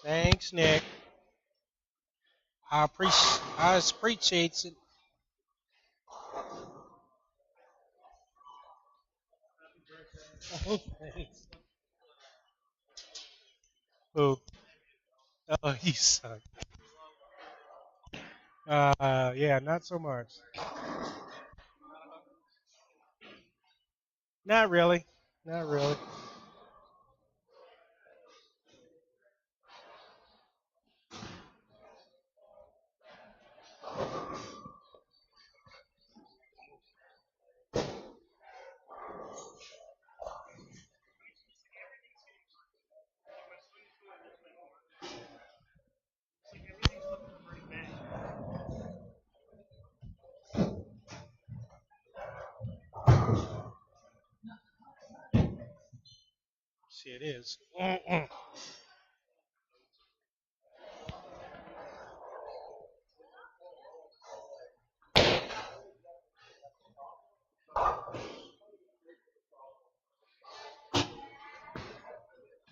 Thanks, Nick. I appreciate it. Thanks. Who? Oh, you suck. Yeah, not so much. Not really. Not really. See, it is.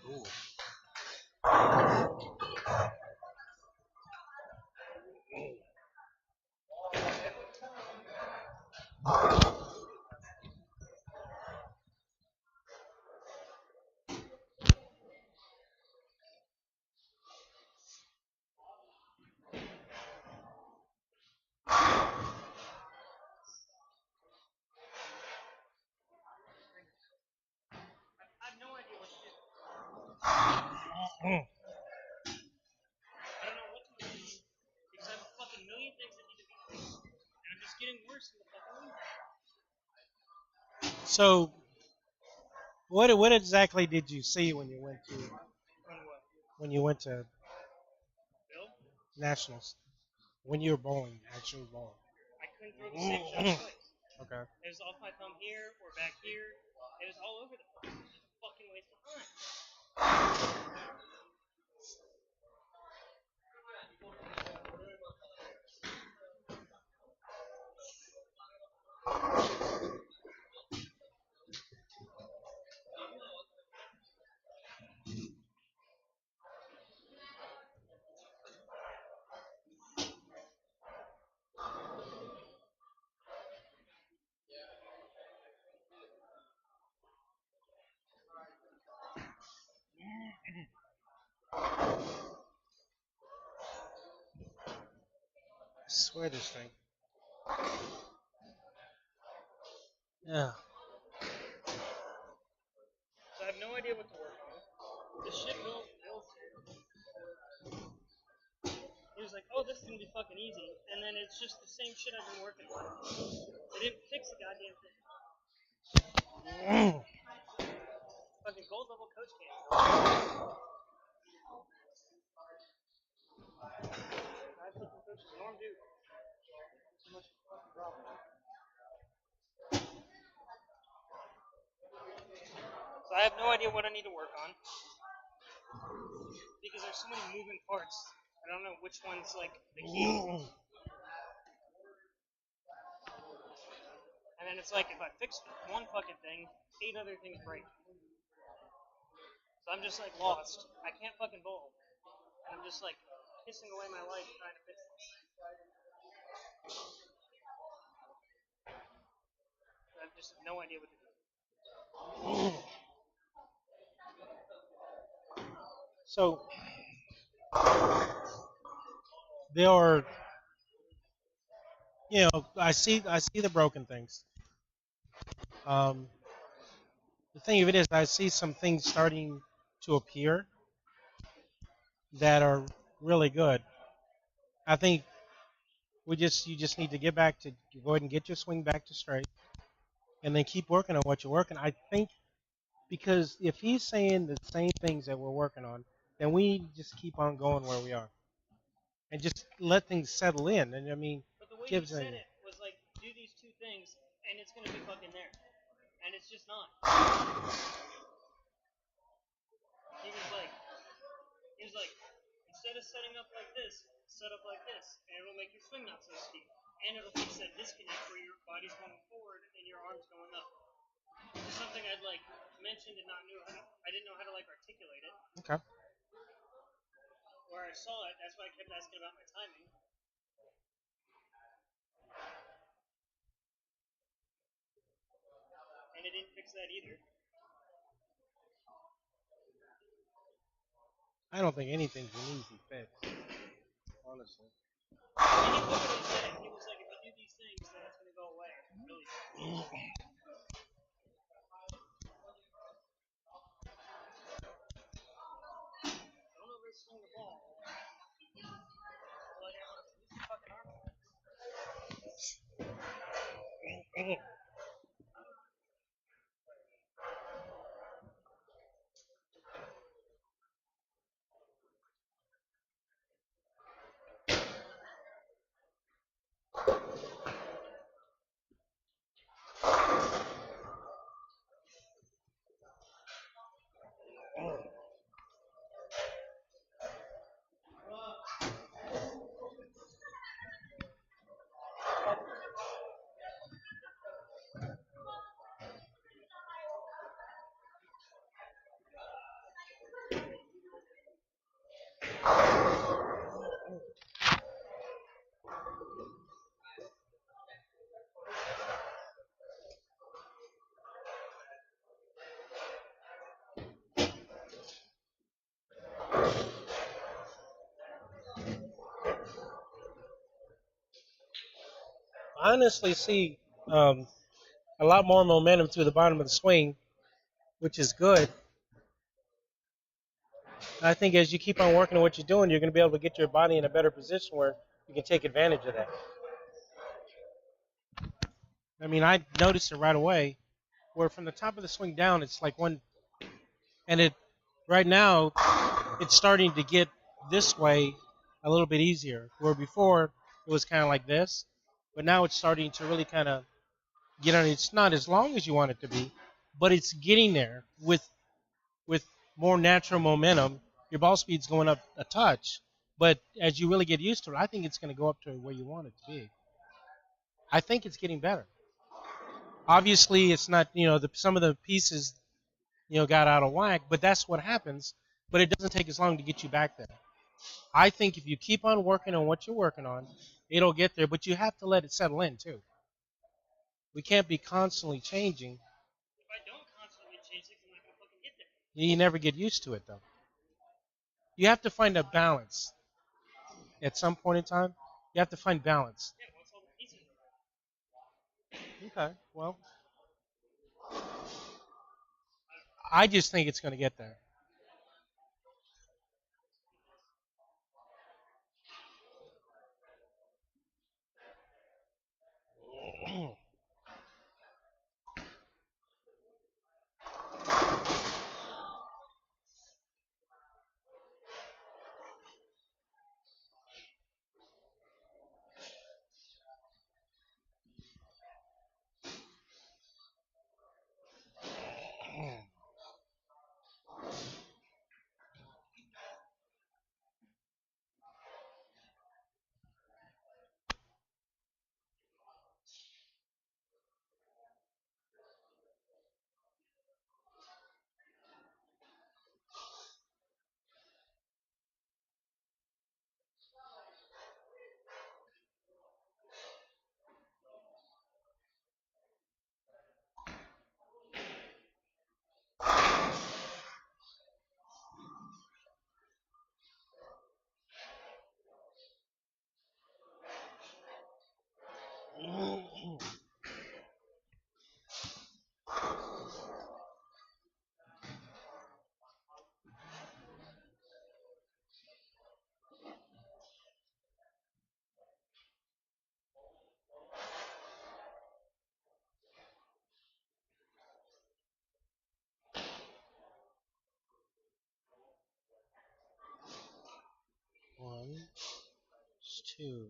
Ooh. So, what exactly did you see when you went to nationals? When you were bowling, actually bowling. Okay. I swear this thing. Yeah. So there are, I see the broken things. Um, the thing of it is, I see some things starting to appear that are really good. I think you just need to get back to go ahead and get your swing back to straight, and then keep working on what you're working. I think because if he's saying the same things that we're working on, then we just keep on going where we are and just let things settle in. And I mean, gives a okay. I don't think anything's an easy fix, honestly. I honestly see a lot more momentum through the bottom of the swing, which is good. I think as you keep on working on what you're doing, you're going to be able to get your body in a better position where you can take advantage of that. I mean, I noticed it right away, where from the top of the swing down, it's like one, and it right now it's starting to get this way a little bit easier. Where before it was kind of like this, but now it's starting to really kind of get on. It's not as long as you want it to be, but it's getting there with more natural momentum. Your ball speed's going up a touch, but as you really get used to it, I think it's going to go up to where you want it to be. I think it's getting better. Obviously, it's not, some of the pieces, got out of whack, but that's what happens. But it doesn't take as long to get you back there. I think if you keep on working on what you're working on, it'll get there, but you have to let it settle in, too. We can't be constantly changing. You never get used to it, though. You have to find a balance. At some point in time, you have to find balance. Okay, well, I just think it's going to get there. One, two.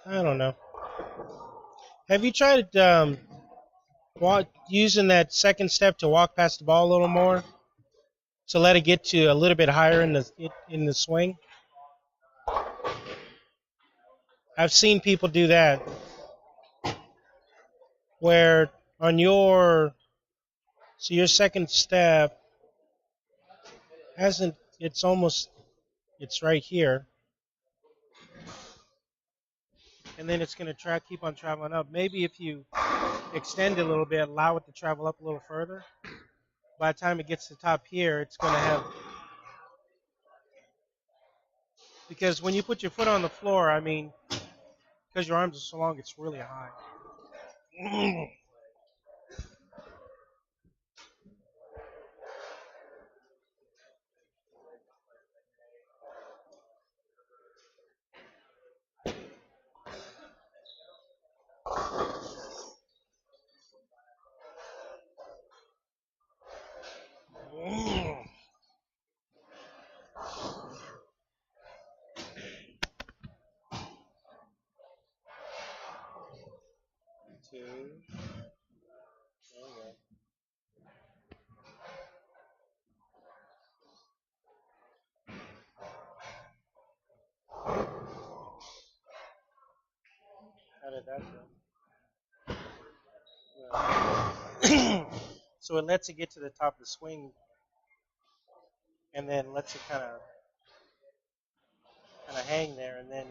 I don't know. Have you tried using that second step to walk past the ball a little more to let it get to a little bit higher in the swing? I've seen people do that where on your second step hasn't it's right here, and then it's going to keep on traveling up. Maybe if you extend it a little bit, allow it to travel up a little further, by the time it gets to the top here, it's going to have, because when you put your foot on the floor, I mean, because your arms are so long, it's really high. 2. How did that go? So it lets it get to the top of the swing, and then lets it kind of hang there, and then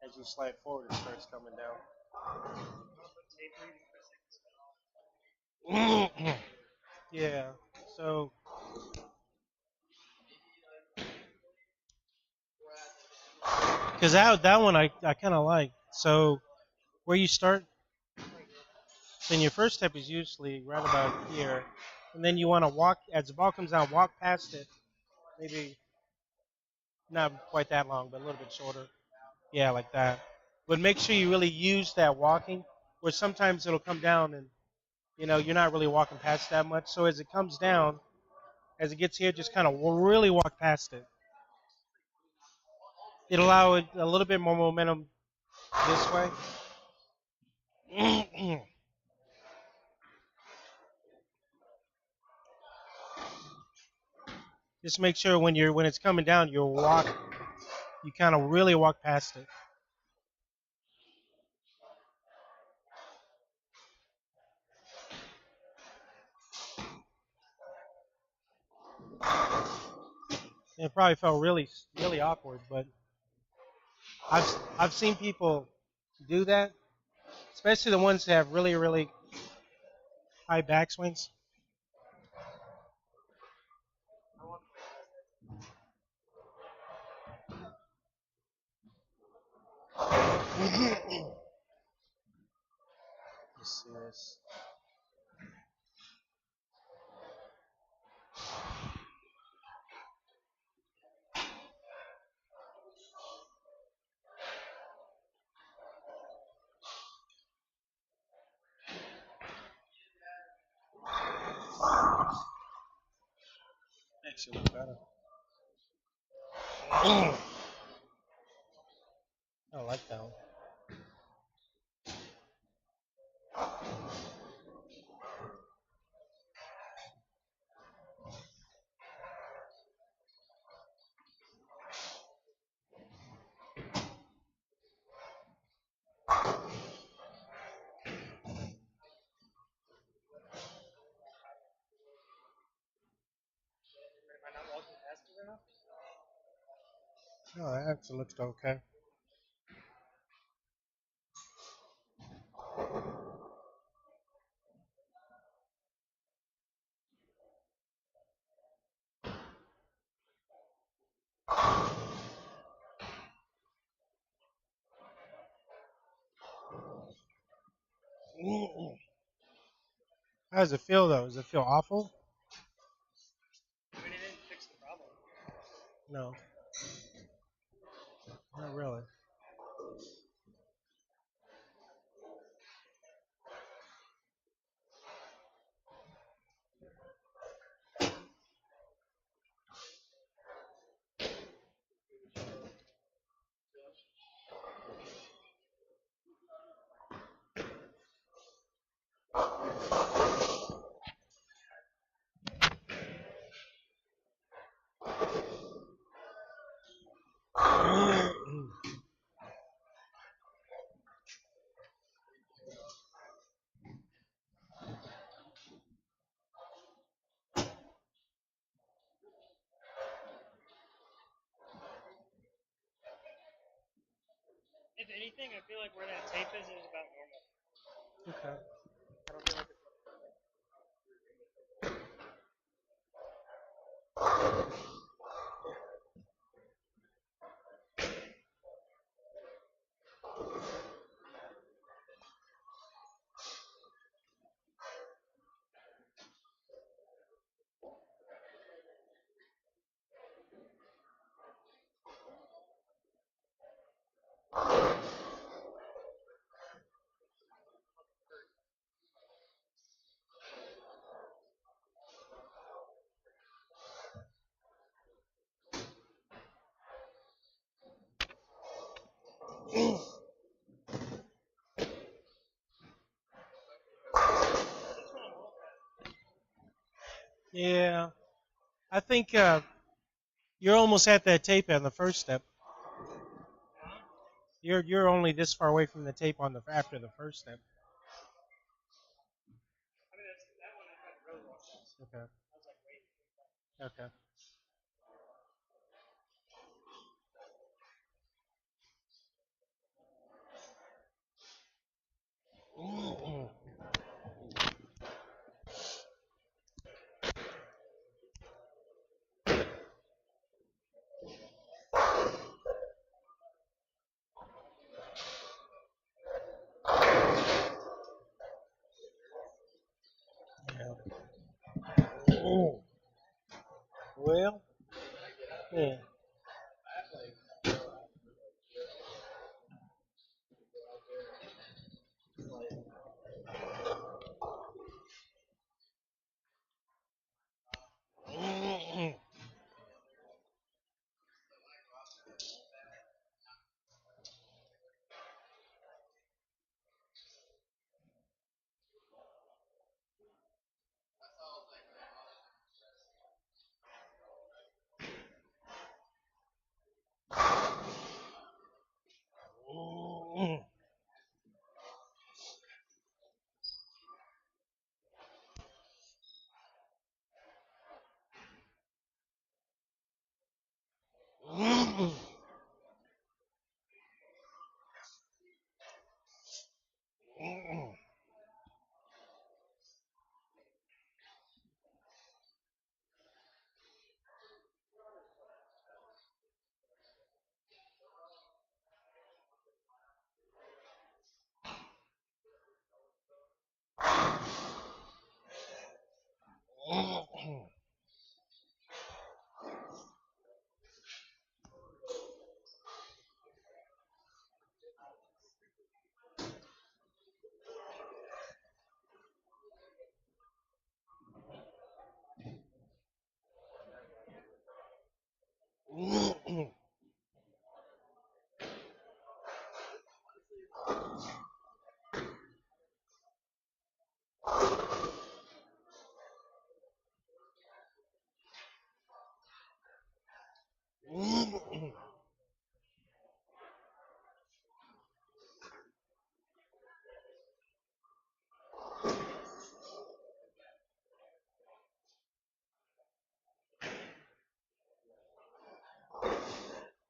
as you slide forward, it starts coming down. Yeah. So because that one I kind of like. So where you start, then your first step is usually right about here, and then you want to walk as the ball comes down, walk past it, maybe not quite that long, but a little bit shorter. Yeah, like that. But make sure you really use that walking, where sometimes it'll come down and you're not really walking past that much. So as it comes down, as it gets here, just kind of really walk past it. It'll allow it a little bit more momentum this way. Just make sure when it's coming down, you kind of really walk past it. It probably felt really really awkward, but I've seen people do that, especially the ones that have really really high backswings. Let's see this. Makes it look better. I like that one. Oh, that actually looks okay. How does it feel though? Does it feel awful? No, not really. If anything, I feel like where that tape is about normal. Okay. I don't feel like it's. Yeah, I think you're almost at that tape on the first step. You're only this far away from the tape on the after the first step. I mean, that one I tried to really watch that. Okay. I was like, wait. Okay. Yeah. Well, yeah.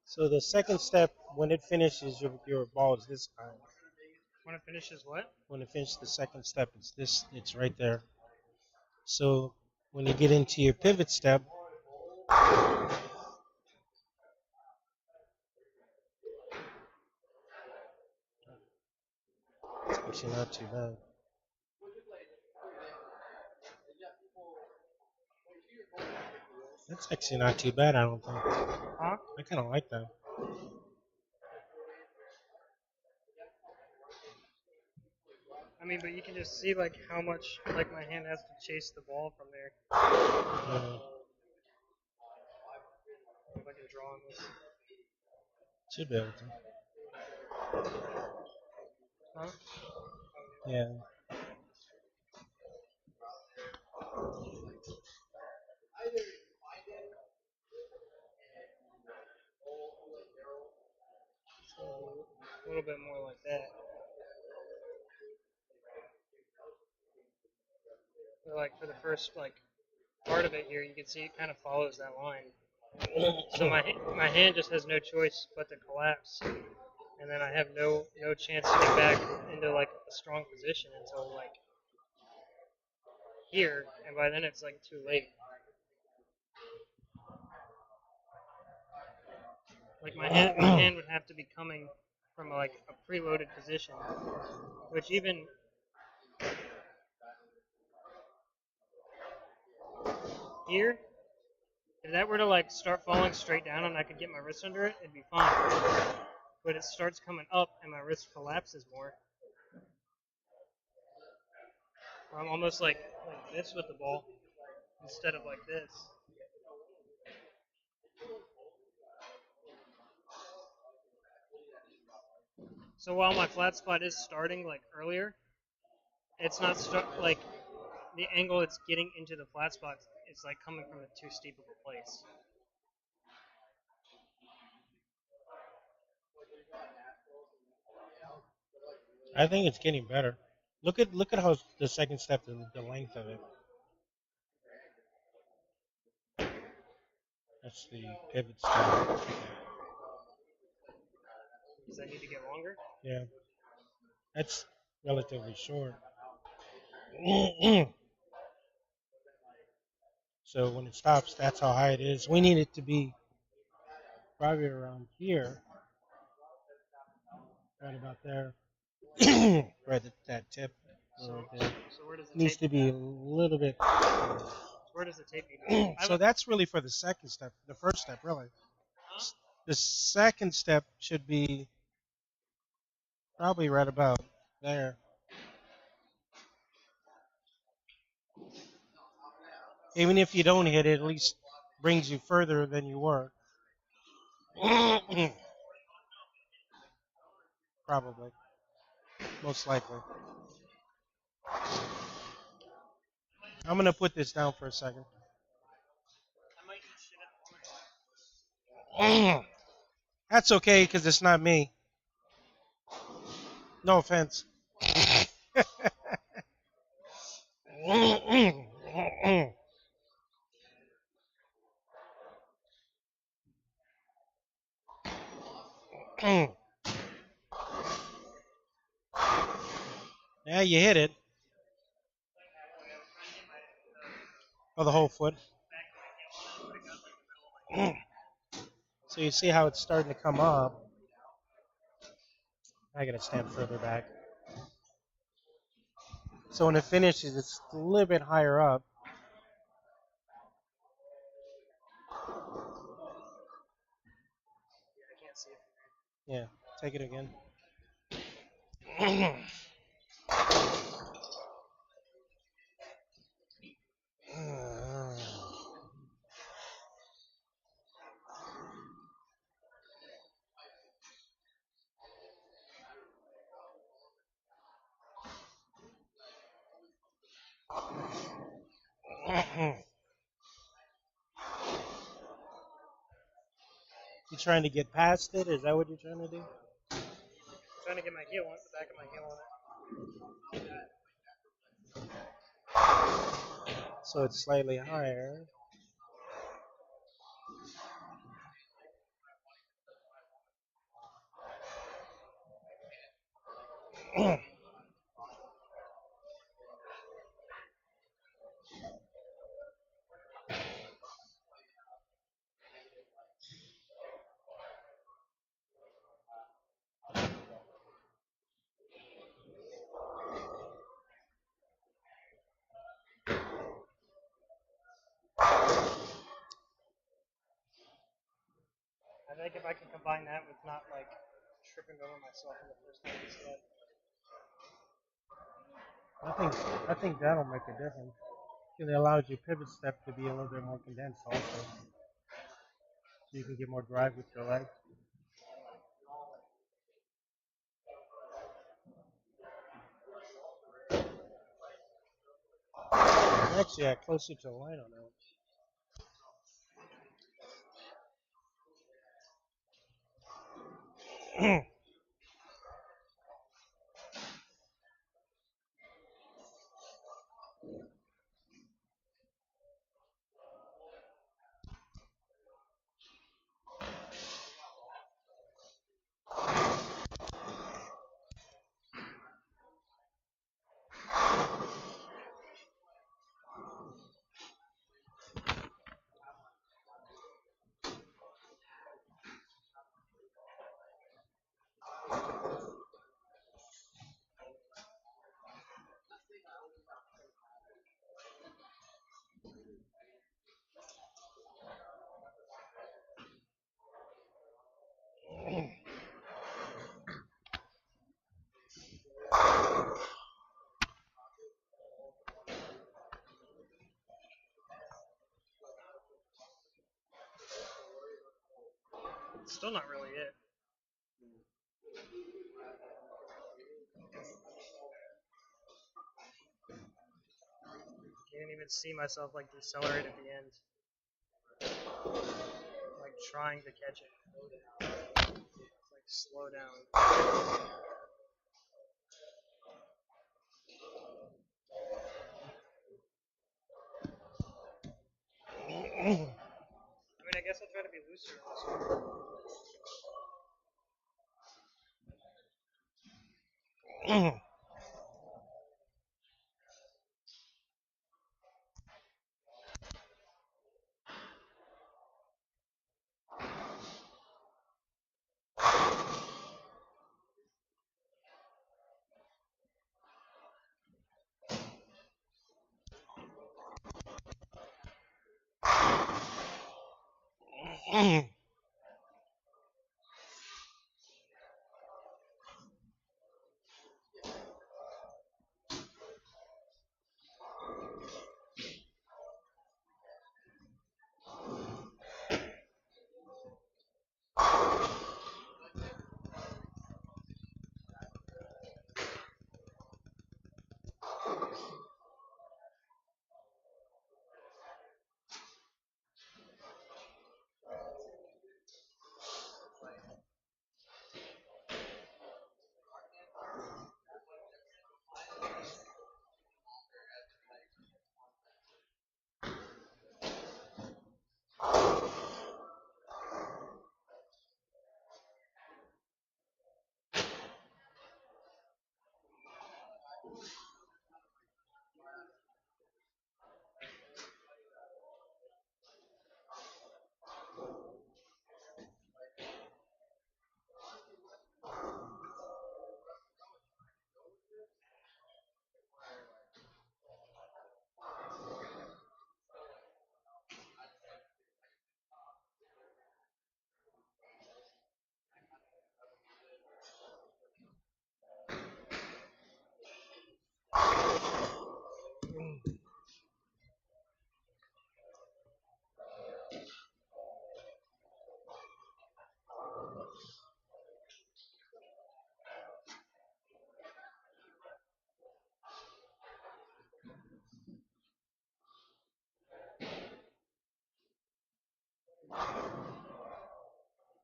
So the second step, when it finishes, your ball is this kind. When it finishes what? When it finishes the second step, it's this. It's right there. So when you get into your pivot step, it's actually not too bad. That's actually not too bad. I don't think. Huh? I kind of like that. I mean, but you can just see like how much like my hand has to chase the ball from there. If I can draw on this. Should be able to. Huh? Yeah. So a little bit more like that. But, like for the first like part of it here, you can see it kind of follows that line. So my hand just has no choice but to collapse and then I have no chance to get back into like a strong position until like here, and by then it's like too late. Like my hand would have to be coming from like a preloaded position, which even here, if that were to like start falling straight down and I could get my wrist under it, it'd be fine. But it starts coming up and my wrist collapses more. Or I'm almost like this with the ball instead of like this. So while my flat spot is starting like earlier, it's not like the angle it's getting into the flat spot. It's like coming from a too steep of a place. I think it's getting better. Look at how the second step, the length of it. That's the pivot step. Does that need to get longer? Yeah, that's relatively short. So when it stops, that's how high it is. We need it to be probably around here, right about there, right at that tip. So, Right there. so where does the Needs tape? to be a little bit. Where does the tape need? So that's really for the second step. The first step, really. Huh? The second step should be probably right about there. Even if you don't hit it, at least brings you further than you were. Probably. Most likely. I'm going to put this down for a second. That's okay because it's not me. No offense. Yeah, you hit it. Oh, the whole foot. So you see how it's starting to come up. I gotta stand further back. So when it finishes, it's a little bit higher up. I can't see it. Yeah, take it again. You trying to get past it? Is that what you're trying to do? I'm trying to get my heel on the back of my heel on it. So it's slightly higher. I think if I can combine that with not like tripping over myself in the first time instead. I think that'll make a difference. It allows your pivot step to be a little bit more condensed also. So you can get more drive with your legs. Actually, yeah, closer to the line on that one. It's still not really it. Can't even see myself like decelerate at the end. Like trying to catch it. It's like slow down. I mean, I guess I'll try to be looser in this one.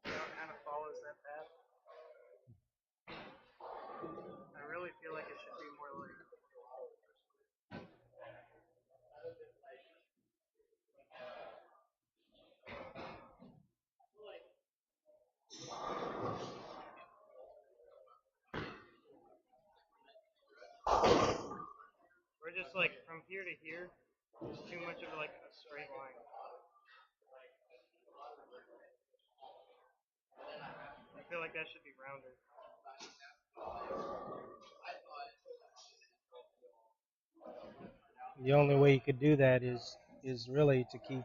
Kind of follows that path. I really feel like it should be more like. We're just like from here to here. It's too much of like a straight line. I feel like that should be rounded. The only way you could do that is really to keep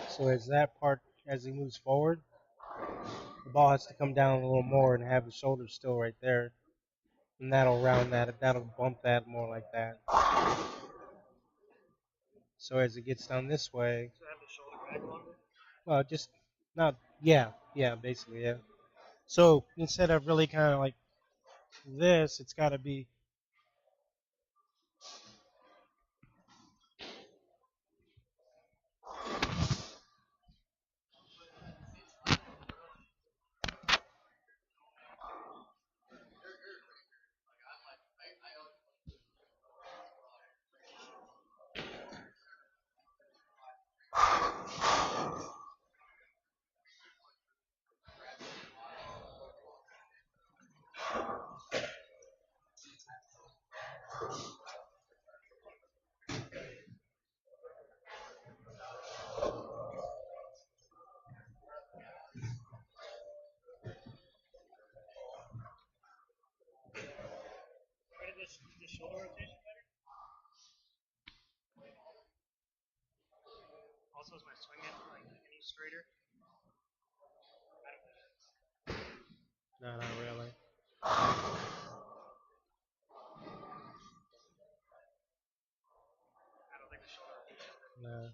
so as that part as he moves forward, the ball has to come down a little more and have the shoulders still right there, and that'll round that. That'll bump that more like that. So as it gets down this way, So have the shoulder back longer. well, just not yeah, basically yeah. So instead of really kind of like this, it's got to be. straighter? No, not really. I don't think the shoulder. No.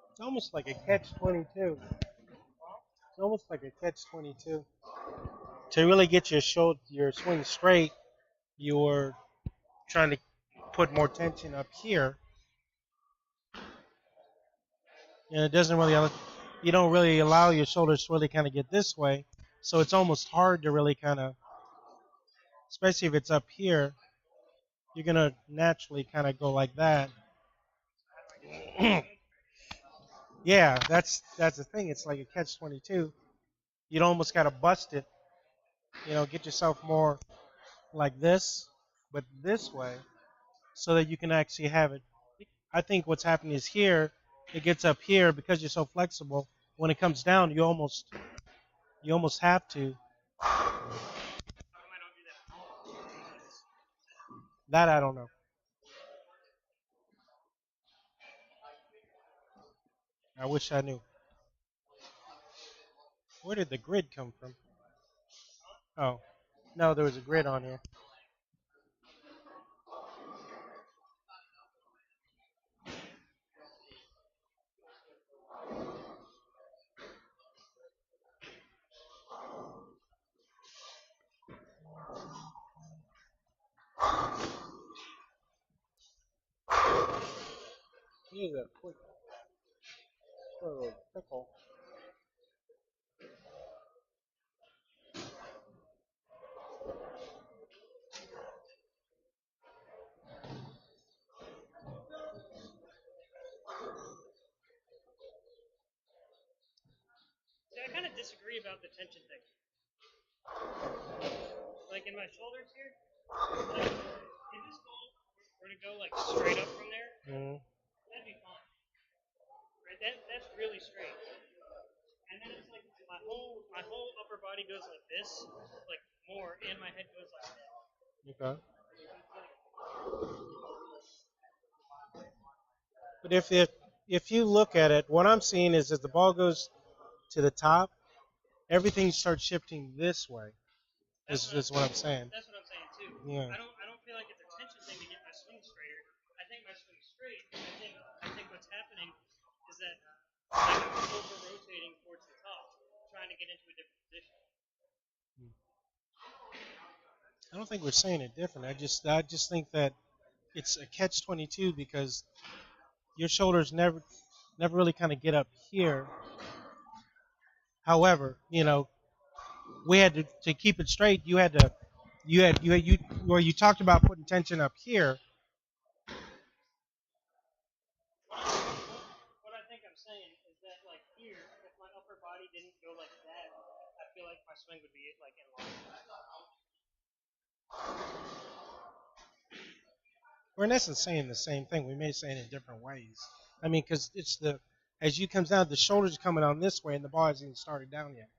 It's almost like a catch-22. It's almost like a catch-22. To really get your swing straight, you're trying to put more tension up here, and it doesn't really. You don't really allow your shoulders to really kind of get this way, so it's almost hard to really kind of, especially if it's up here, you're gonna naturally kind of go like that. Yeah, that's the thing. It's like a catch-22. You'd almost gotta bust it. Get yourself more like this, but this way, so that you can actually have it. I think what's happening is here, it gets up here because you're so flexible. When it comes down, you almost have to. How come I don't do that? That I don't know. I wish I knew. Where did the grid come from? Oh, no, there was a grid on here. Here's a quick little pickle. See, I kind of disagree about the tension thing. Like in my shoulders here, like if this ball were to go like straight up from there, that'd be fine. Right? That's really straight. And then it's like my whole upper body goes like this, like more, and my head goes like that. Okay. So But if you look at it, what I'm seeing is as the ball goes to the top, everything starts shifting this way. Is what I'm saying. That's what I'm saying too. Yeah. I don't feel like it's a tension thing to get my swing straighter. I think my swing straight. I think what's happening is that I'm over rotating towards the top, trying to get into a different position. I don't think we're saying it different. I just think that it's a catch-22 because your shoulders never really kind of get up here. However, we had to keep it straight. You talked about putting tension up here. What I think I'm saying is that like here, if my upper body didn't go like that, I feel like my swing would be like in line. We're in essence saying the same thing. We may say it in different ways. I mean, because as you comes down, the shoulders are coming on this way, and the ball hasn't even started down yet.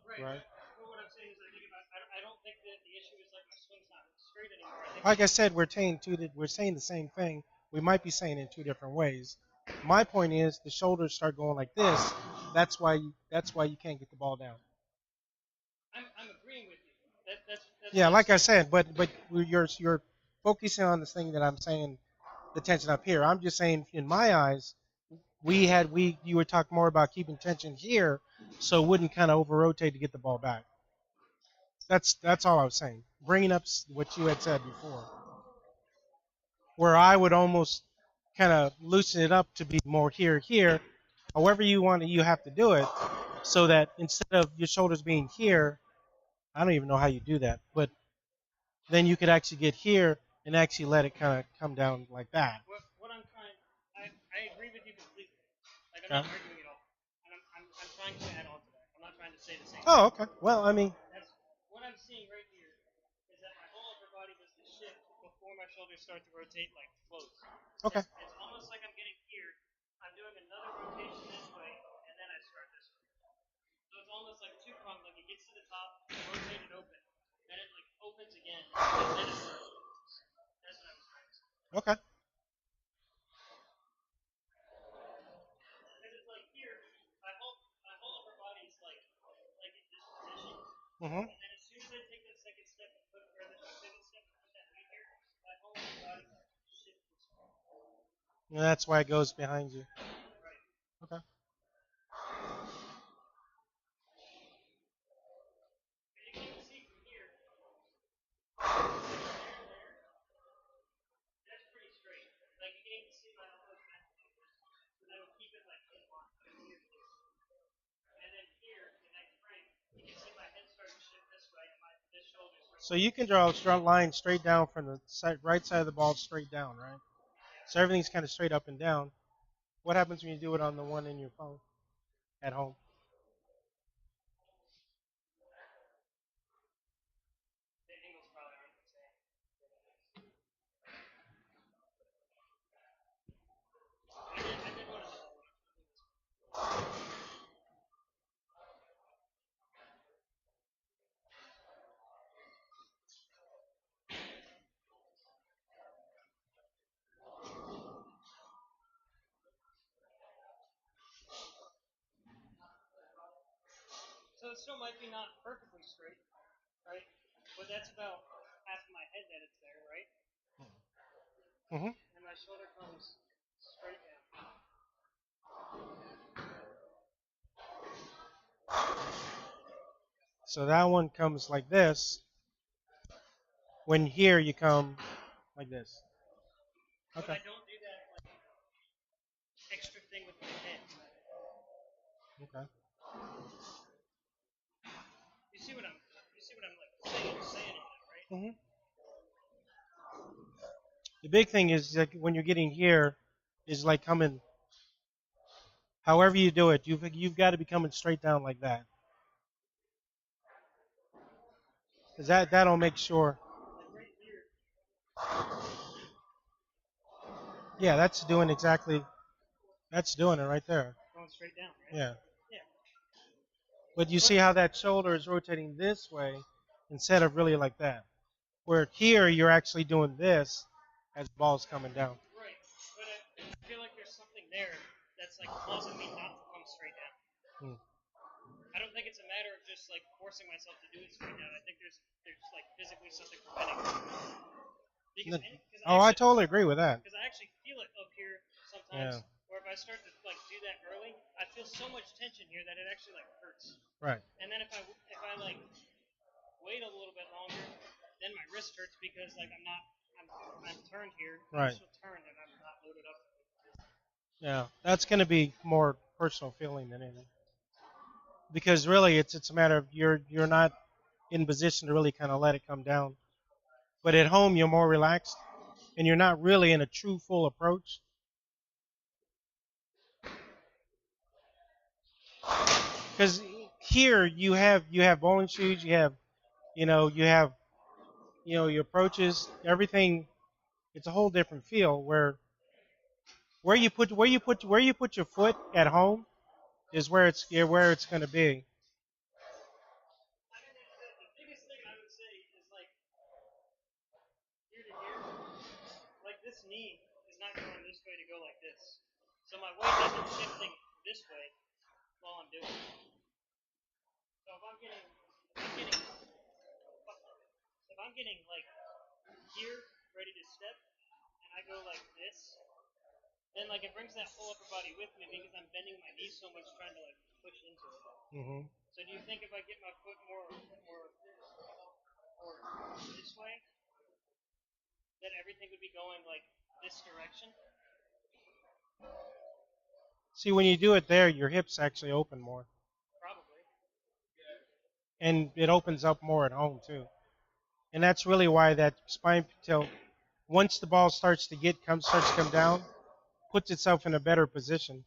Right. But what I'm saying is, I don't think that the issue is like my swing's not straight anymore. Like I said, we're saying the same thing. We might be saying it in two different ways. My point is, the shoulders start going like this. That's why you can't get the ball down. I'm agreeing with you. That's yeah, like I said, but you're focusing on this thing that I'm saying, the tension up here. I'm just saying, in my eyes, you were talking more about keeping tension here, so it wouldn't kind of over rotate to get the ball back. That's all I was saying. Bringing up what you had said before. where I would almost kind of loosen it up to be more here. However you want it, you have to do it so that instead of your shoulders being here, I don't even know how you do that, but then you could actually get here and actually let it kind of come down like that. What I'm trying, I agree with you completely. Like I'm not arguing at all, and I'm trying to add on to that. I'm not trying to say the same. Oh, okay. Well, I mean, That's what I'm seeing right here is that my whole upper body does the shift before my shoulders start to rotate like floats. okay. It's almost like I'm getting here. I'm doing another rotation this way, and then I start this way. So it's almost like two pronged. Like it gets to the top, rotate it open, then it like opens again, and then it starts. That's what I was trying to say. Okay. Because it's like here, my whole upper body is like in this position, Mm-hmm. and then as soon as I take that second step and put or the second step and put that weight here, my whole upper body shifts this way. And that's why it goes behind you. Right. Okay. And you can even see from here, there and there, that's pretty straight. Like you can even see my elbows bent like this. So that would keep it like in line from here to here. And then here, the next frame, you can see my head starting to shift this way and my this shoulder starts. So you can draw a straight line straight down from the right side of the ball straight down, right? So everything's kind of straight up and down. What happens when you do it on the one in your phone at home? The angles probably aren't the same. I did want to know. So it still might be not perfectly straight, right? But that's about half of my head that it's there, right? Mm-hmm. And my shoulder comes straight down. So that one comes like this. When here you come like this. But Okay. I don't do that like extra thing with my head. Okay. You see what I'm like saying on it, right? Mm-hmm. The big thing is like when you're getting here, is like coming. However you do it, you've got to be coming straight down like that. Cause that'll make sure. Like right here. Yeah, that's doing exactly. That's doing it right there. Going straight down, right? Yeah. Yeah. But you see how that shoulder is rotating this way instead of really like that. Where here you're actually doing this as the ball's coming down. Right. But I feel like there's something there that's like causing me not to come straight down. Hmm. I don't think it's a matter of just like forcing myself to do it straight down. I think there's like physically something preventing it. Because I totally agree with that. Because I actually feel it up here sometimes. Yeah. Where if I start to like do that early, I feel so much tension here that it actually like hurts. Right. And then if I like wait a little bit longer, then my wrist hurts because like I'm turned here. Right. I'm still turned and I'm not loaded up. Yeah, that's going to be more personal feeling than anything. Because really, it's a matter of you're not in position to really kind of let it come down. But at home, you're more relaxed, and you're not really in a true full approach. Because here you have bowling shoes, you have your approaches, everything. It's a whole different feel where you put your foot at home is where it's going to be. I mean, the biggest thing I would say is like here to here, like this knee is not going this way to go like this. So my weight isn't shifting this way while I'm doing it. So if I'm getting like here ready to step and I go like this, then like it brings that whole upper body with me because I'm bending my knees so much trying to like push into it. Mm-hmm. So do you think if I get my foot more this way, that everything would be going like this direction. See, when you do it there, your hips actually open more. Probably. And it opens up more at home, too. And that's really why that spine tilt, once the ball starts to come down, puts itself in a better position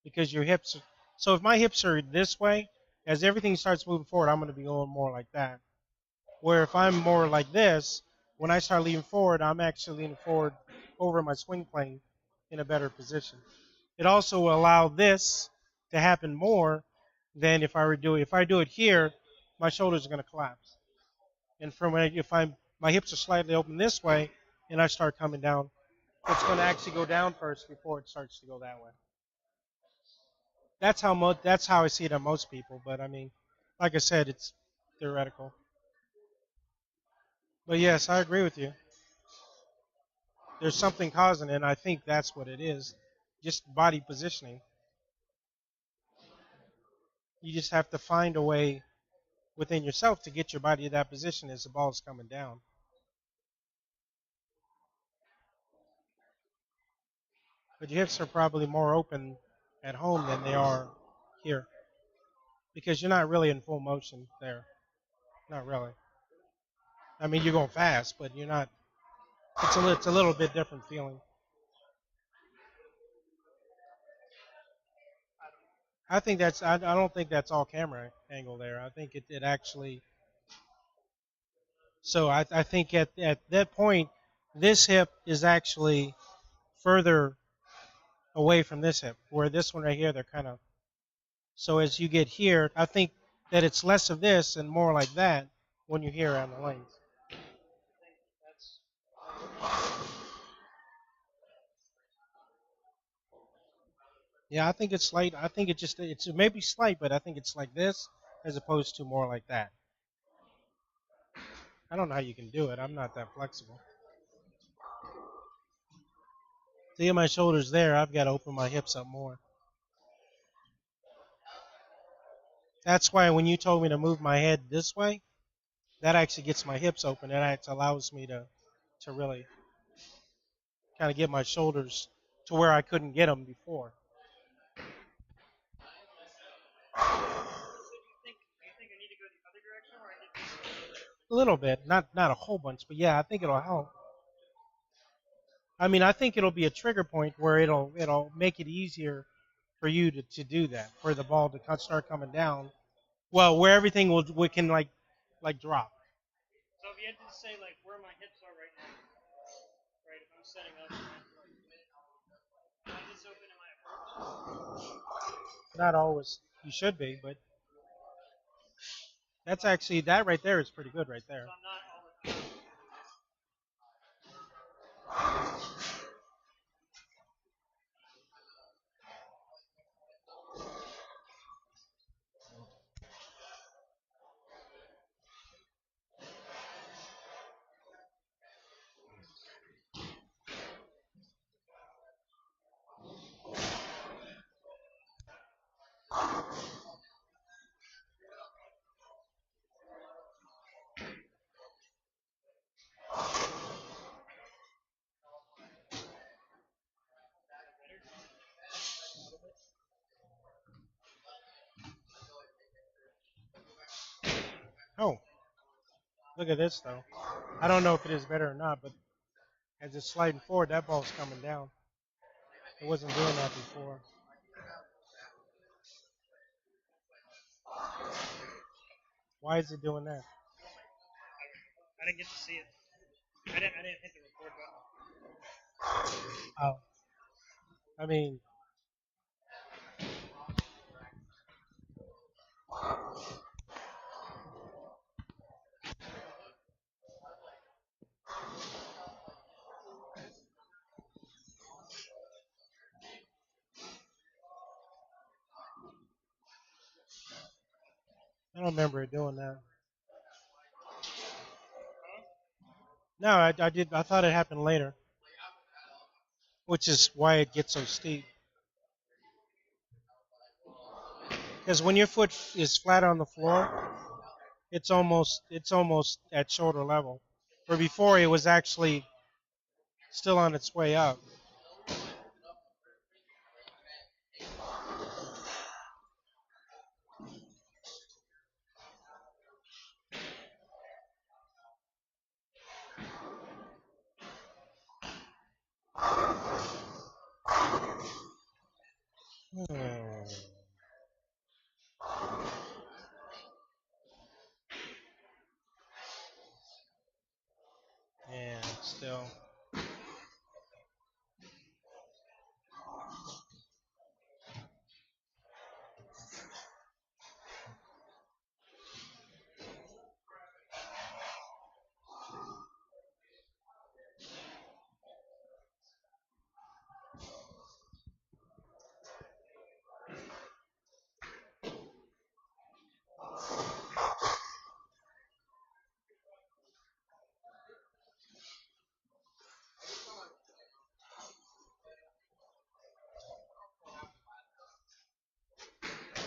because your hips. So if my hips are this way, as everything starts moving forward, I'm going to be going more like that. Where if I'm more like this, when I start leaning forward, I'm actually leaning forward over my swing plane in a better position. It also will allow this to happen more than if I do it here, my shoulders are going to collapse. And if my hips are slightly open this way and I start coming down, it's going to actually go down first before it starts to go that way. That's how I see it on most people. But I mean, like I said, it's theoretical. But yes, I agree with you. There's something causing it, and I think that's what it is. Just body positioning. You just have to find a way within yourself to get your body to that position as the ball is coming down. But your hips are probably more open at home than they are here because you're not really in full motion there. Not really. I mean, you're going fast, but you're not. It's a little bit different feeling. I think that's. I don't think that's all camera angle there. I think it actually. So I think at that point, this hip is actually further away from this hip, where this one right here, they're kind of. So as you get here, I think that it's less of this and more like that when you're here on the lanes. Yeah, I think it's slight. I think it may be slight, but I think it's like this as opposed to more like that. I don't know how you can do it. I'm not that flexible. To get my shoulders there, I've got to open my hips up more. That's why when you told me to move my head this way, that actually gets my hips open and it allows me to really kind of get my shoulders to where I couldn't get them before. A little bit, not a whole bunch, but yeah, I think it'll help. I mean, I think it'll be a trigger point where it'll make it easier for you to do that, for the ball to start coming down. Well, where everything we can like drop. So if you had to say like where my hips are right now, right? If I'm setting up, am I this open in my approach? Not always. You should be, but that's actually that right there is pretty good right there. So I'm not all the time. Oh, look at this though. I don't know if it is better or not, but as it's sliding forward, that ball's coming down. It wasn't doing that before. Why is it doing that? I didn't get to see it. I didn't hit the record button. Oh, I mean, I don't remember it doing that. No, I did. I thought it happened later, which is why it gets so steep. Because when your foot is flat on the floor, it's almost at shoulder level. Where before it was actually still on its way up. Hmm. And still.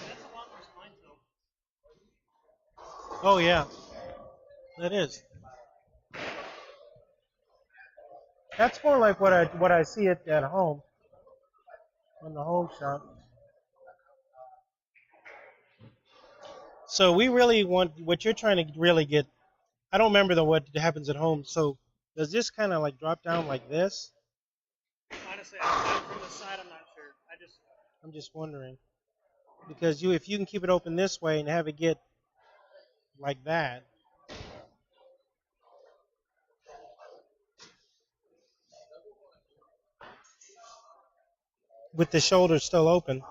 That's a lot more spine tilt. Oh yeah, that is. That's more like what I see it at home in the home shop. So we really want what you're trying to really get. I don't remember what happens at home. So does this kind of like drop down like this? Honestly, from the side, I'm not sure. I'm just wondering because if you can keep it open this way and have it get like that, with the shoulders still open.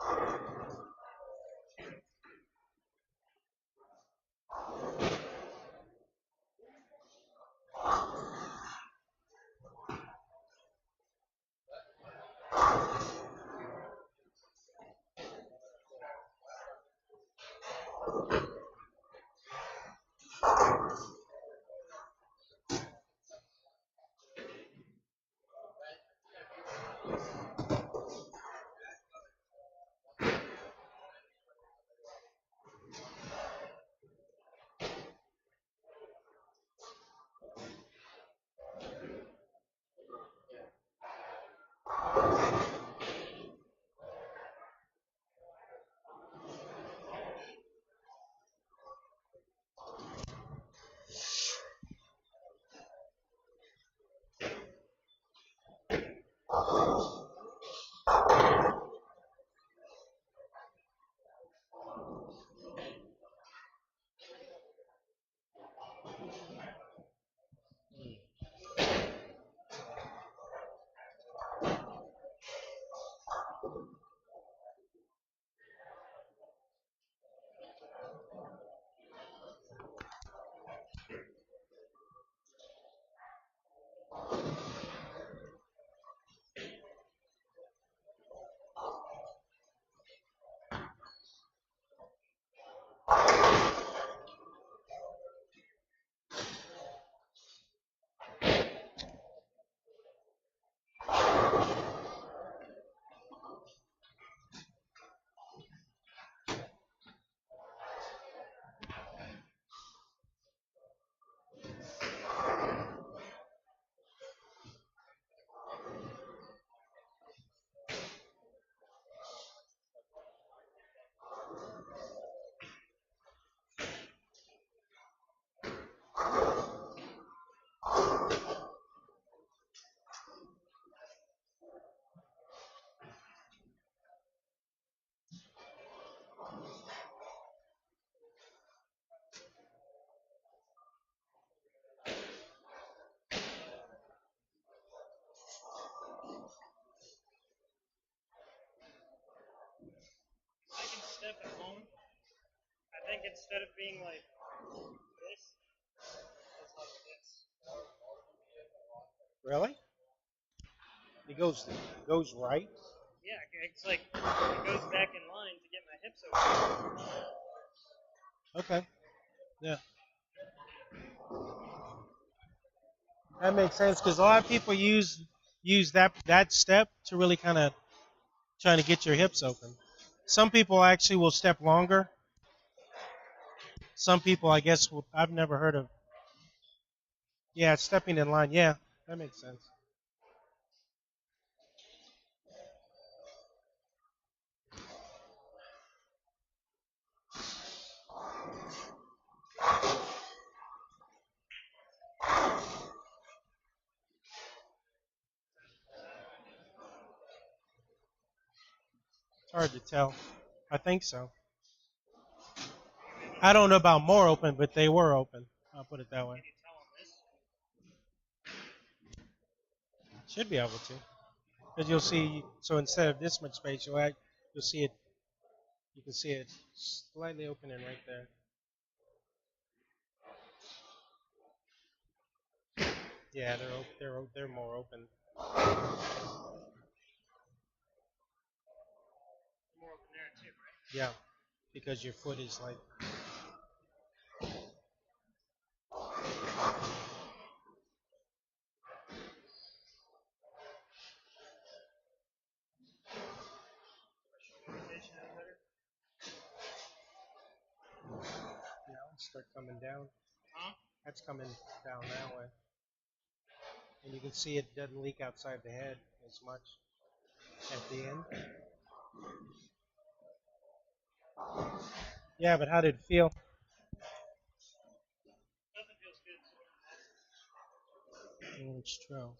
I can step at home. I think instead of being like this, it's like this. Really? It goes right. Yeah, it's like it goes back in line to get my hips open. Okay. Yeah. That makes sense because a lot of people use that step to really kind of trying to get your hips open. Some people actually will step longer. Some people, I guess, I've never heard of. Yeah, stepping in line. Yeah, that makes sense. hard to tell. I think so. I don't know about more open, but they were open. I'll put it that way. Can you tell on this? Should be able to, because you'll see. So instead of this much space, you'll see it. You can see it slightly opening right there. Yeah, they're more open. More open there too, right? Yeah, because your foot is like. Rotation out better. Yeah, it'll start coming down. Huh? That's coming down that way, and you can see it doesn't leak outside the head as much at the end. Yeah, but how did it feel? Nothing feels good. It's true.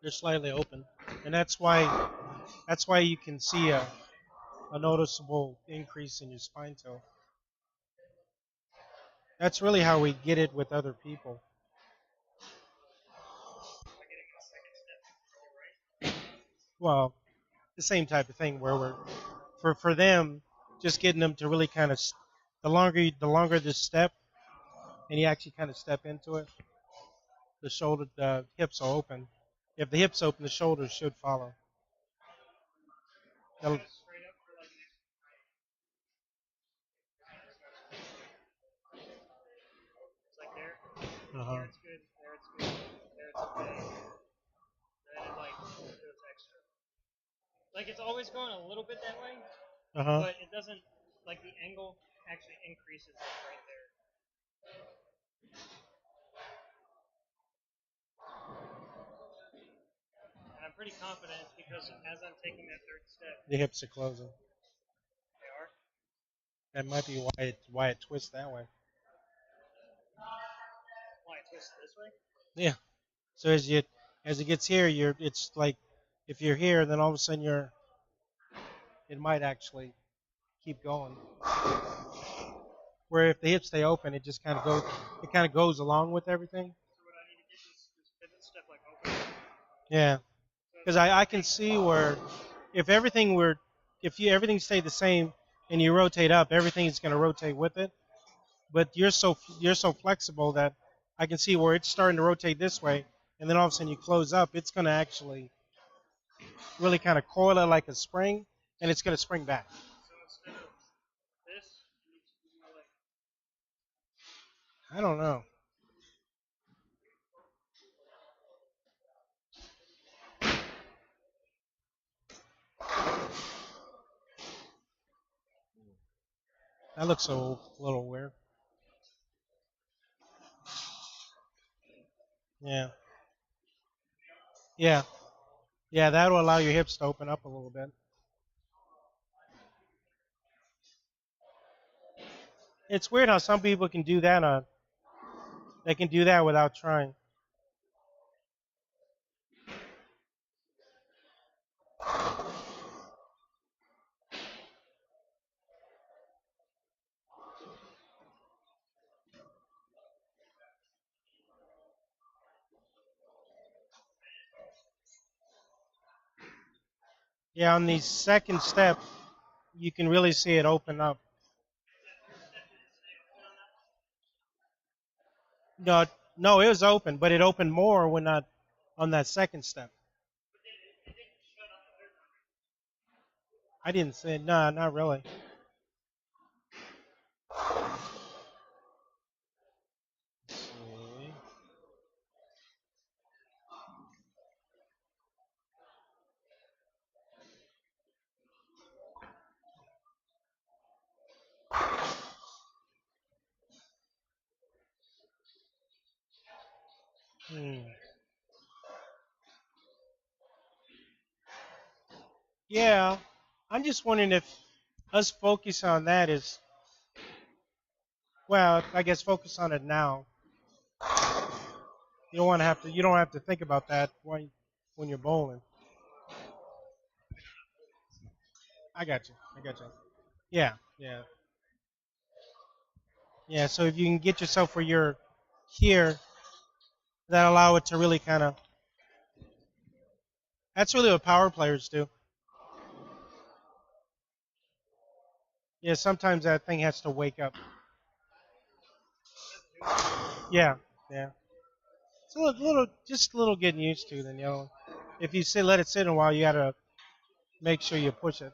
They're slightly open, and that's why you can see a noticeable increase in your spine toe. That's really how we get it with other people. Well, the same type of thing where we're for them, just getting them to really kind of the longer this step, and you actually kind of step into it, the hips are open. If the hips open, the shoulders should follow. They'll- It's like there. Uh-huh. Here it's good. There it's good. There it's okay. Then it like goes extra. Like it's always going a little bit that way, Uh-huh. but it doesn't. Like the angle actually increases right there. And I'm pretty confident it's because as I'm taking that third step, The hips are closing. they are. That might be why it twists that way. Why it twists this way? Yeah. So as it gets here, it's like if you're here, then all of a sudden it might actually keep going. Where if the hips stay open, it kind of goes along with everything. So what I need to get this pivot step like open. Yeah. Because I can see where if everything stayed the same and you rotate up, everything's going to rotate with it. But you're so flexible that I can see where it's starting to rotate this way, and then all of a sudden you close up, it's going to actually really kind of coil it like a spring, and it's going to spring back. So instead of this, you need to do more like. I don't know. That looks a little weird. Yeah. Yeah. Yeah, that'll allow your hips to open up a little bit. It's weird how some people can do that. They can do that without trying. Yeah, on the second step, you can really see it open up. No, no, it was open, but it opened more when not on that second step. I didn't say no, not really. Let's see. Hmm. Yeah, I'm just wondering if us focus on that is well, I guess focus on it now. You don't have to think about that when you're bowling. I got you. I got you. Yeah, yeah. Yeah, so if you can get yourself where you're here, that allow it to really kind of. That's really what power players do. Yeah, sometimes that thing has to wake up. Yeah, yeah. It's just a little getting used to. Then if you let it sit a while, you gotta make sure you push it.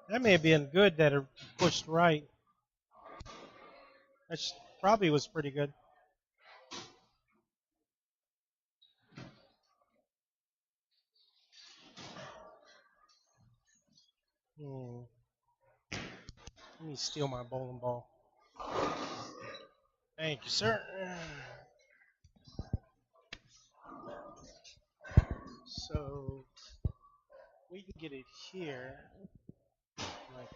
That may have been good that it pushed right. That probably was pretty good. Hmm. Let me steal my bowling ball. Thank you, sir. So we can get it here. Like,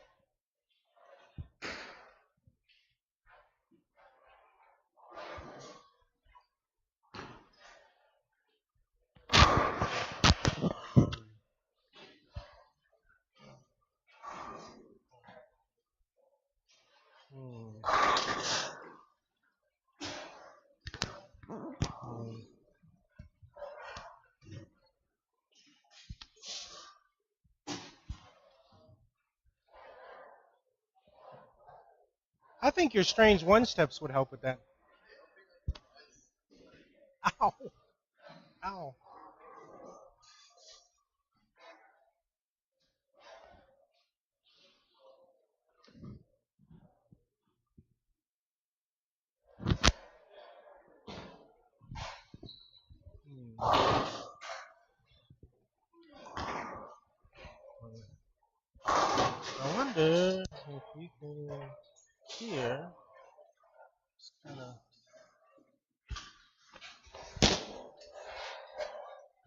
I think your strange one steps would help with that. Ow. Ow. I wonder if you can hear. It's kind of.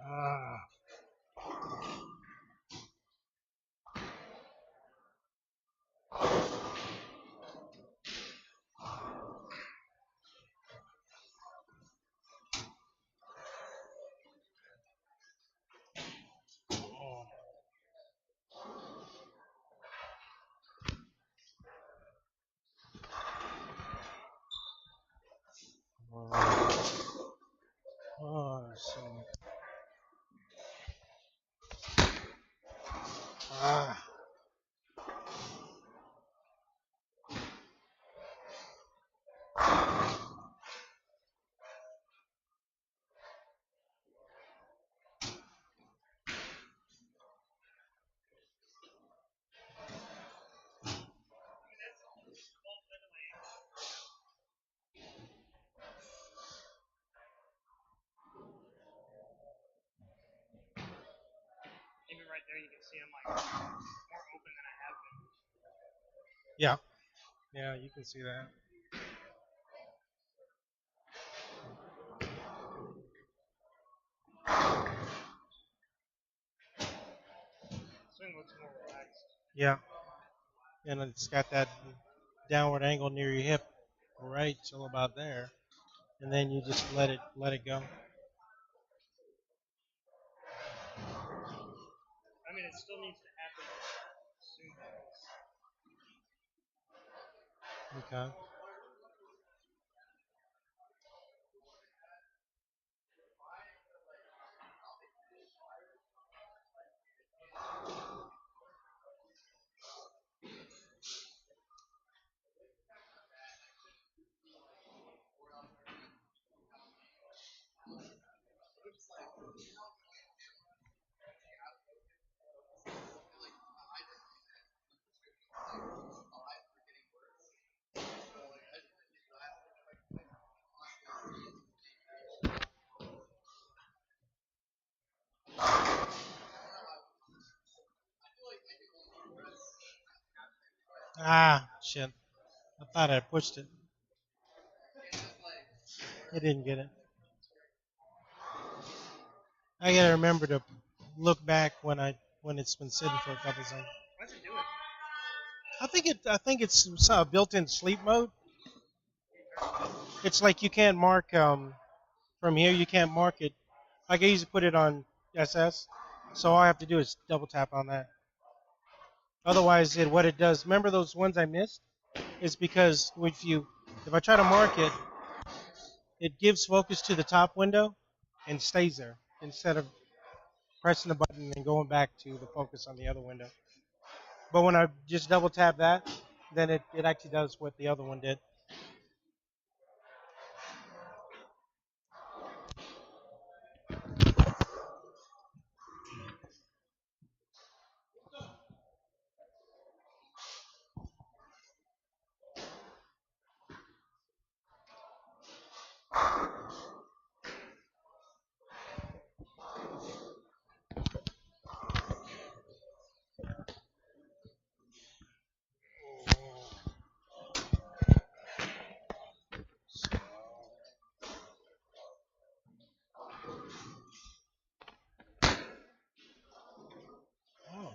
Ah. Oh, so. Ah. Even right there, you can see I'm like more open than I have been. Yeah. Yeah, you can see that. Swing looks more relaxed. Yeah. And it's got that downward angle near your hip, right till about there, and then you just let it go. I mean, it still needs to happen soon. Okay. Ah, shit. I thought I pushed it. I didn't get it. I gotta remember to look back when it's been sitting for a couple seconds. What's it doing? I think it's built-in sleep mode. It's like you can't mark from here. You can't mark it. Like I usually put it on SS, so all I have to do is double tap on that. Otherwise, what it does. Remember those ones I missed? Is because if I try to mark it, it gives focus to the top window and stays there instead of pressing the button and going back to the focus on the other window. But when I just double tap that, then it actually does what the other one did. Oh.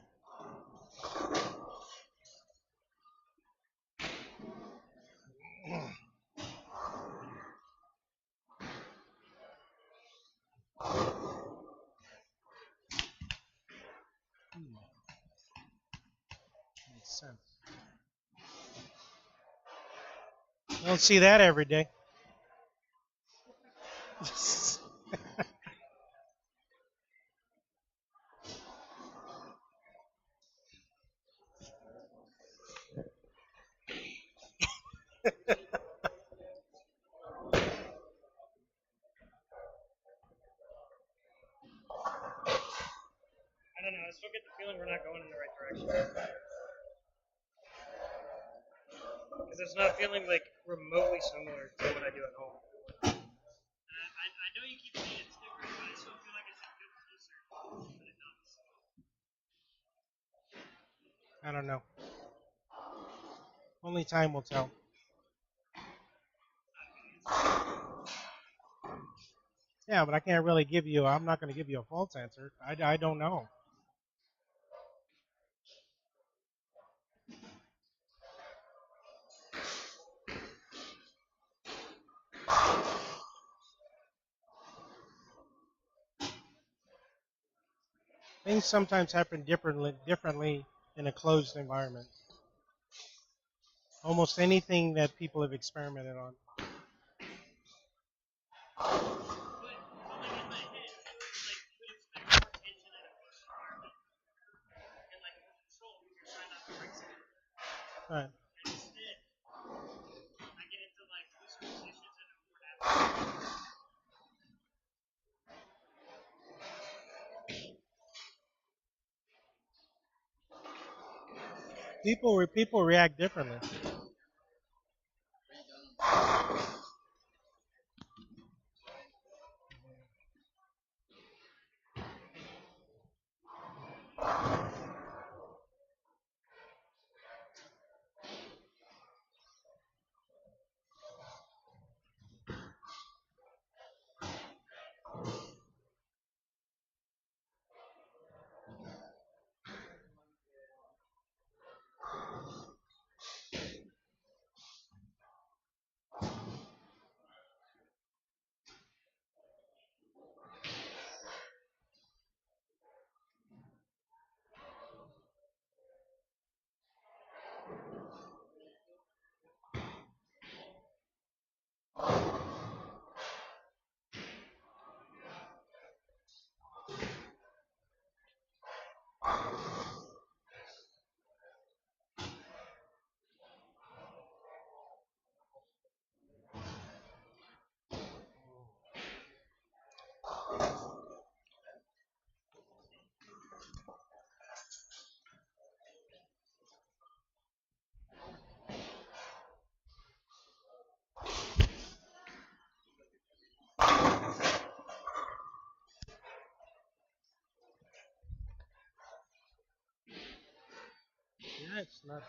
Makes sense. I don't see that every day. don't know. I still get the feeling we're not going in the right direction. Because it's not feeling like remotely similar to what I do at home. I know you keep saying it's different, but I still feel like it's a bit closer than it does. I don't know. Only time will tell. Yeah, but I can't really give you. I'm not going to give you a false answer. I don't know. Things sometimes happen differently in a closed environment. Almost anything that people have experimented on. But like in my head, like you would expect more tension in a closed environment and like more control because you're trying not to break something. Right. And instead, I get into like looser positions and I'm more happy. People react differently. Yeah, it's not.